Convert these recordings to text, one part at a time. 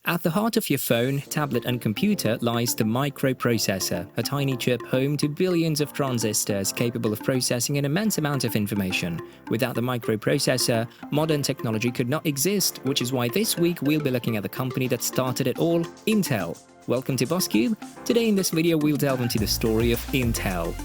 At the heart of your phone, tablet and computer lies the microprocessor, a tiny chip home to billions of transistors capable of processing an immense amount of information. Without the microprocessor, modern technology could not exist, which is why this week we'll be looking at the company that started it all, Intel. Welcome to BossCube. Today in this video we'll delve into the story of Intel.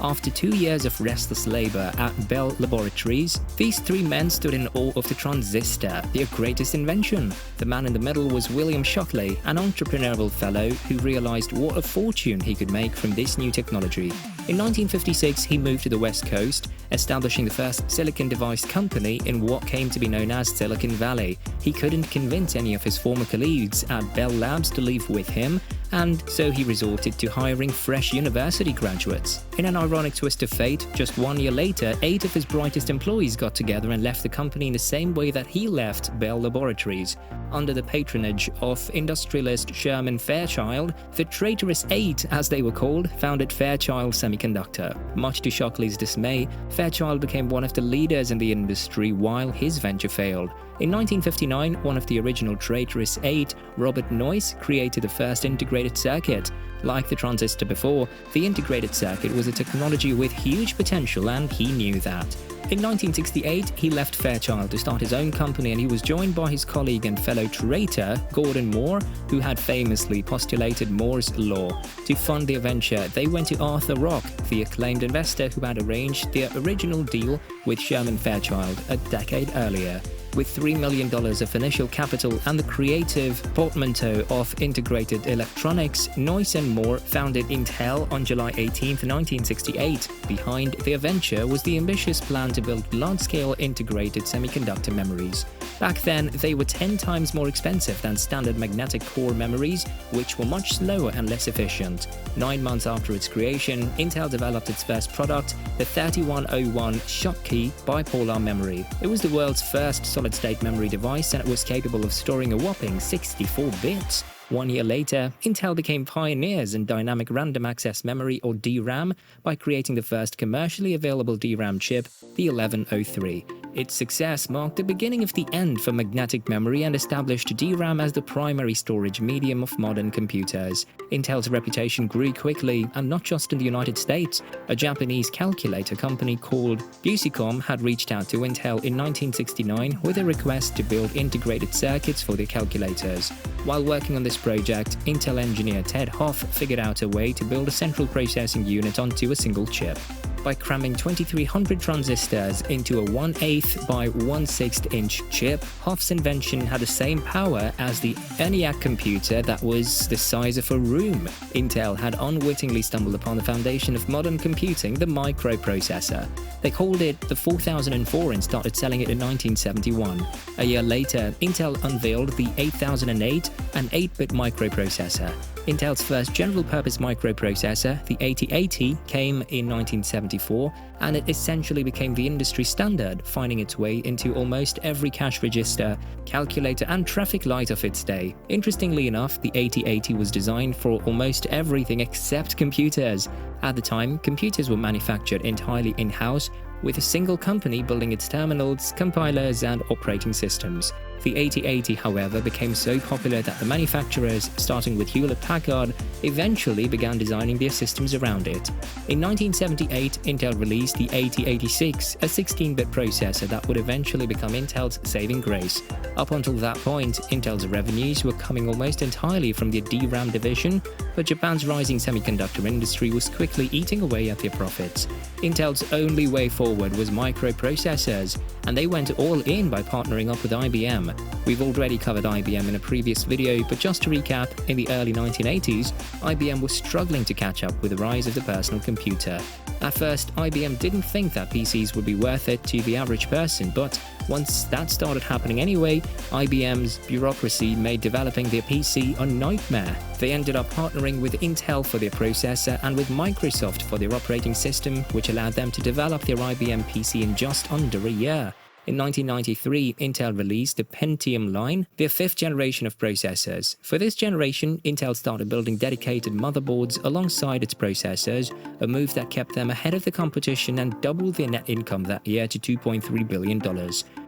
After 2 years of restless labor at Bell Laboratories, these three men stood in awe of the transistor, their greatest invention. The man in the middle was William Shockley, an entrepreneurial fellow who realized what a fortune he could make from this new technology. In 1956, he moved to the West Coast, establishing the first silicon device company in what came to be known as Silicon Valley. He couldn't convince any of his former colleagues at Bell Labs to leave with him, and so he resorted to hiring fresh university graduates. In an ironic twist of fate, just 1 year later, 8 of his brightest employees got together and left the company in the same way that he left Bell Laboratories. Under the patronage of industrialist Sherman Fairchild, the traitorous 8, as they were called, founded Fairchild Semiconductor. Much to Shockley's dismay, Fairchild became one of the leaders in the industry while his venture failed. In 1959, one of the original traitorous 8, Robert Noyce, created the first integrated circuit. Like the transistor before, the integrated circuit was a technology with huge potential, and he knew that. In 1968, he left Fairchild to start his own company, and he was joined by his colleague and fellow traitor, Gordon Moore, who had famously postulated Moore's Law. To fund their venture, they went to Arthur Rock, the acclaimed investor who had arranged their original deal with Sherman Fairchild a decade earlier. With $3 million of initial capital and the creative portmanteau of integrated electronics, Noyce and Moore founded Intel on July 18, 1968. Behind their venture was the ambitious plan to build large-scale integrated semiconductor memories. Back then, they were 10 times more expensive than standard magnetic core memories, which were much slower and less efficient. 9 months after its creation, Intel developed its first product, the 3101 Schottky bipolar memory. It was the world's first solid-state memory device, and it was capable of storing a whopping 64 bits. 1 year later, Intel became pioneers in dynamic random access memory, or DRAM, by creating the first commercially available DRAM chip, the 1103. Its success marked the beginning of the end for magnetic memory and established DRAM as the primary storage medium of modern computers. Intel's reputation grew quickly, and not just in the United States. A Japanese calculator company called Busicom had reached out to Intel in 1969 with a request to build integrated circuits for their calculators. While working on this project, Intel engineer Ted Hoff figured out a way to build a central processing unit onto a single chip. By cramming 2300 transistors into a 1/8 by 1/6 inch chip, Hoff's invention had the same power as the ENIAC computer that was the size of a room. Intel had unwittingly stumbled upon the foundation of modern computing, the microprocessor. They called it the 4004 and started selling it in 1971. A year later, Intel unveiled the 8008, an 8-bit microprocessor. Intel's first general-purpose microprocessor, the 8080, came in 1974, and it essentially became the industry standard, finding its way into almost every cash register, calculator, and traffic light of its day. Interestingly enough, the 8080 was designed for almost everything except computers. At the time, computers were manufactured entirely in-house, with a single company building its terminals, compilers, and operating systems. The 8080, however, became so popular that the manufacturers, starting with Hewlett-Packard, eventually began designing their systems around it. In 1978, Intel released the 8086, a 16-bit processor that would eventually become Intel's saving grace. Up until that point, Intel's revenues were coming almost entirely from their DRAM division, but Japan's rising semiconductor industry was quickly eating away at their profits. Intel's only way forward was microprocessors, and they went all in by partnering up with IBM. We've already covered IBM in a previous video, but just to recap, in the early 1980s, IBM was struggling to catch up with the rise of the personal computer. At first, IBM didn't think that PCs would be worth it to the average person, but once that started happening anyway, IBM's bureaucracy made developing their PC a nightmare. They ended up partnering with Intel for their processor and with Microsoft for their operating system, which allowed them to develop their IBM PC in just under a year. In 1993, Intel released the Pentium line, their 5th generation of processors. For this generation, Intel started building dedicated motherboards alongside its processors, a move that kept them ahead of the competition and doubled their net income that year to $2.3 billion.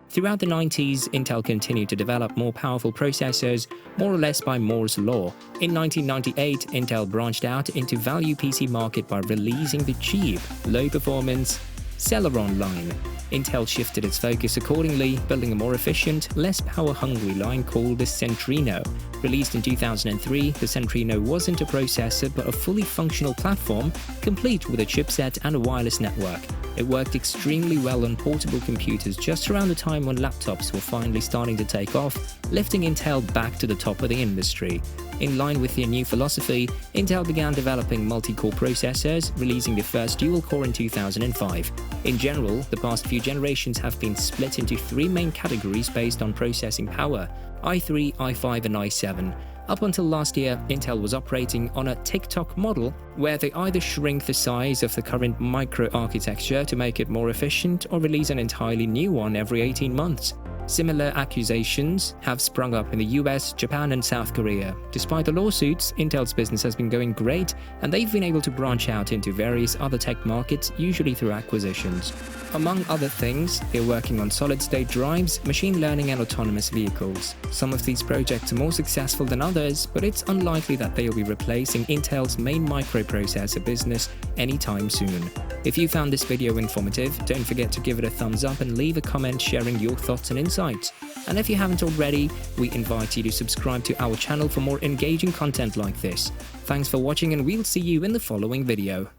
Throughout the 90s, Intel continued to develop more powerful processors, more or less by Moore's law. In 1998, Intel branched out into value PC market by releasing the cheap, low-performance Celeron line. Intel shifted its focus accordingly, building a more efficient, less power-hungry line called the Centrino. Released in 2003, the Centrino wasn't a processor but a fully functional platform, complete with a chipset and a wireless network. It worked extremely well on portable computers just around the time when laptops were finally starting to take off, lifting Intel back to the top of the industry. In line with their new philosophy, Intel began developing multi-core processors, releasing the first dual-core in 2005. In general, the past few generations have been split into three main categories based on processing power: i3, i5 and i7. Up until last year, Intel was operating on a tick-tock model where they either shrink the size of the current microarchitecture to make it more efficient or release an entirely new one every 18 months. Similar accusations have sprung up in the US, Japan and South Korea. Despite the lawsuits, Intel's business has been going great, and they've been able to branch out into various other tech markets, usually through acquisitions. Among other things, they're working on solid-state drives, machine learning and autonomous vehicles. Some of these projects are more successful than others, but it's unlikely that they'll be replacing Intel's main microprocessor business anytime soon. If you found this video informative, don't forget to give it a thumbs up and leave a comment sharing your thoughts and insights. And if you haven't already, we invite you to subscribe to our channel for more engaging content like this. Thanks for watching and we'll see you in the following video.